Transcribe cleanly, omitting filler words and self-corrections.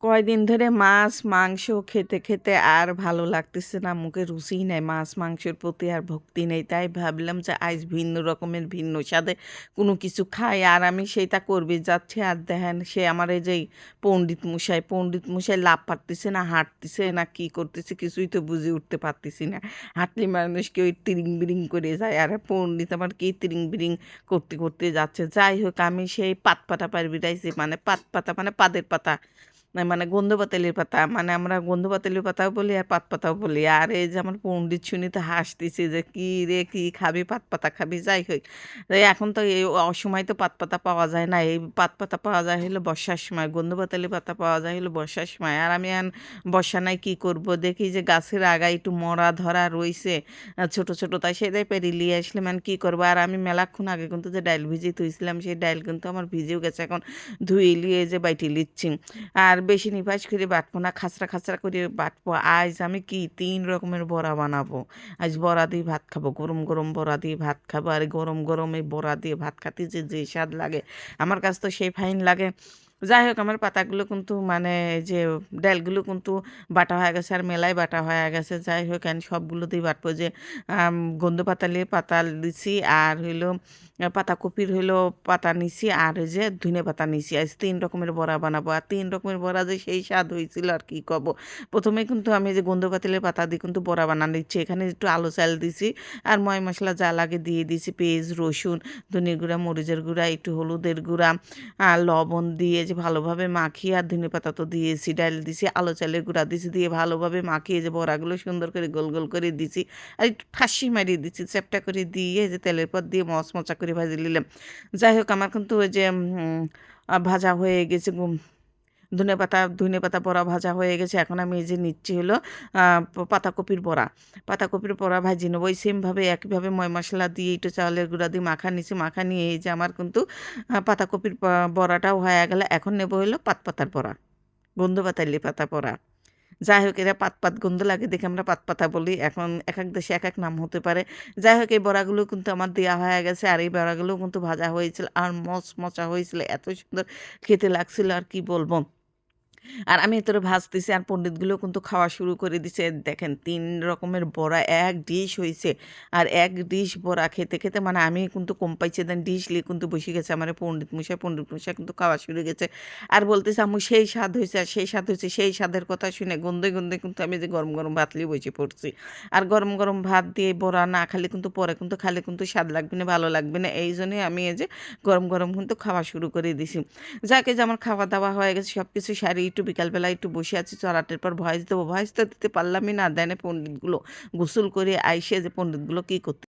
কয়দিন ধরে মাছ মাংস খেতে খেতে আর ভালো লাগতেছে না, মুখে রুচিই নাই, মাছ মাংসের প্রতি আর ভক্তি নেই। তাই ভাবলাম যে আজ ভিন্ন রকমের ভিন্ন স্বাদে কোনো কিছু খাই, আর আমি সেটা করবে যাচ্ছি। আর দেখেন সে আমার এই যে পণ্ডিত মশাই লাভ পারতেছে না, হাঁটতেছে না, কি করতেছে কিছুই তো বুঝে উঠতে পারতেছি না। হাঁটলে মানুষ কি ওই তিরিং বিরিং করে যায়, আর পণ্ডিত আমার কি তিরিং বিরিং করতে করতে যাচ্ছে। যাই হোক, আমি সেই পাত পাতা পার বিরাইছি, মানে পাত পাতা মানে পাদের পাতা, না মানে গন্ধপাতালির পাতা, মানে আমরা গন্ধপাতালির পাতাও বলি আর পাত পাতাও বলি। আর এই যে আমার পণ্ডিত শুনি তো হাসতেছি যে কি রে, কি খাবি, পাত পাতা খাবি। যাই হোক, এই এখন তো এই অসময় তো পাত পাতা পাওয়া যায় না, এই পাত পাতা পাওয়া যায় হলো বর্ষার সময়, গন্ধপাতালি পাতা পাওয়া যায় হলো বর্ষার সময়। আর আমি বর্ষা নাই কি করব, দেখি যে গাছের আগায় একটু মরা ধরা রইছে ছোট ছোট, তাই সেটাই পেরে নিয়ে আসলে মানে কি করবো। আর আমি মেলাক্ষণ আগে কিন্তু যে ডাইল ভিজিয়ে তুইছিলাম, সেই ডাইল কিন্তু আমার ভিজেও গেছে, এখন ধুয়ে লিয়ে যে বাইটি লিচ্ছি। আর বেশি নিভাজ করে বাটবো না, খাচরা খাচরা করে বাটবো। আজ আমি কি 3 রকমের বড়া বানাবো। আজ বড়া দিয়ে ভাত খাবো, গরম গরম বড়া দিয়ে ভাত খাবো। আর গরম গরম এই বড়া দিয়ে ভাত খাতে যে যে স্বাদ লাগে, আমার কাছে তো সেই ফাইন লাগে। যাই হোক, আমার পাতাগুলো কিন্তু মানে এই যে ডালগুলো কিন্তু বাটা হয়ে গেছে, আর মেলায় বাটা হয়ে গেছে। যাই হোক, আমি সবগুলো দিয়ে বাটবো, যে গন্ধ পাতালি পাতা দিছি, আর হইলো পাতাকপির হইলো পাতা নিছি, আর ওই যে ধনে পাতা নিছি। আজ 3 রকমের বড়া বানাবো। আর 3 রকমের বড়া যে সেই স্বাদ হয়েছিল আর কি কব। প্রথমে কিন্তু আমি যে গন্ধ পাতালের পাতা দিয়ে কিন্তু বড়া বানানো দিচ্ছি, এখানে একটু আলু চাল দিছি, আর ময় মশলা যা লাগে দিয়ে দিছি, পেঁয়াজ রসুন ধনের গুঁড়া মরিচের গুঁড়া একটু হলুদের গুঁড়া আর লবণ দিয়ে যে ভালোভাবে মাখিয়ে, আর ধনে পাতা তো দিয়েছি, ডাল দিছি, আলু চালের গুঁড়া দিছি, দিয়ে ভালোভাবে মাখিয়ে যে বড়াগুলো সুন্দর করে গোল গোল করে দিছি, আর একটু ঠাসি মারিয়ে দিচ্ছি, চ্যাপটা করে দিয়ে যে তেলের পর দিয়ে মচমচা করে ভাজি নিলাম। যাই হোক, আমার কিন্তু ওই যে ভাজা হয়ে গেছে, ধনে পাতা বড়া ভাজা হয়ে গেছে। এখন আমি এই যে নিচ্ছি হলো পাতাকপির বড়া। পাতাকপির বড়া ভাজি নেবো ওই সেমভাবে, একইভাবে ময় মশলা দিয়ে একটু চাউলের গুঁড়া দিয়ে মাখা নিচ্ছি। মাখা নিয়ে এই যে আমার কিন্তু পাতাকপির বড়াটাও হয়ে গেলে, এখন নেবো হলো পাত পাতার বড়া, গন্ধ পাতালি পাতা বড়া। যাই হোক, এরা পাত পাত গন্ধ লাগে দেখে আমরা পাত পাতা বলি। এখন এক এক দেশে এক এক নাম হতে পারে। যাই হোক, এই বড়াগুলো কিন্তু আমার দেওয়া হয়ে গেছে, আর এই বড়াগুলো কিন্তু ভাজা হয়েছিল আর মচমচা হয়েছিল, এত সুন্দর খেতে লাগছিল আর কি বলবো। আর আমি এতটা ভাজতেছি, আর পণ্ডিতগুলো কিন্তু খাওয়া শুরু করে দিছে। দেখেন 3 রকমের বড়া এক ডিশ হইছে। আর এক ডিশ বড়া খেতে খেতে মানে আমি কিন্তু কম পাইছি, দেন ডিশ নিয়ে কিন্তু বসে গেছে আমার পণ্ডিত মশাই কিন্তু খাওয়া শুরু গেছে। আর বলতেছে আম্মু সেই স্বাদ হয়েছে, আর সেই স্বাদ হয়েছে। সেই স্বাদের কথা শুনে গন্ধে গন্ধে কিন্তু আমি যে গরম গরম ভাত নিয়ে বসে পড়ছি। আর গরম গরম ভাত দিয়ে বড়া না খালে কিন্তু পরে কিন্তু খালে কিন্তু স্বাদ লাগবে না, ভালো লাগবে না। এই জন্যই আমি এই যে গরম গরম কিন্তু খাওয়া শুরু করে দিছি। যাকে যে আমার খাওয়া দাওয়া হয়ে গেছে, সব কিছু সারি একটু বিকালবেলা একটু বসে আছি, চড়াটের পর ভয়েস দেবো, ভয়েস তো দিতে পারলামই না। দেনে পণ্ডিতগুলো গোসল করে আইসে যে পণ্ডিতগুলো কী করতে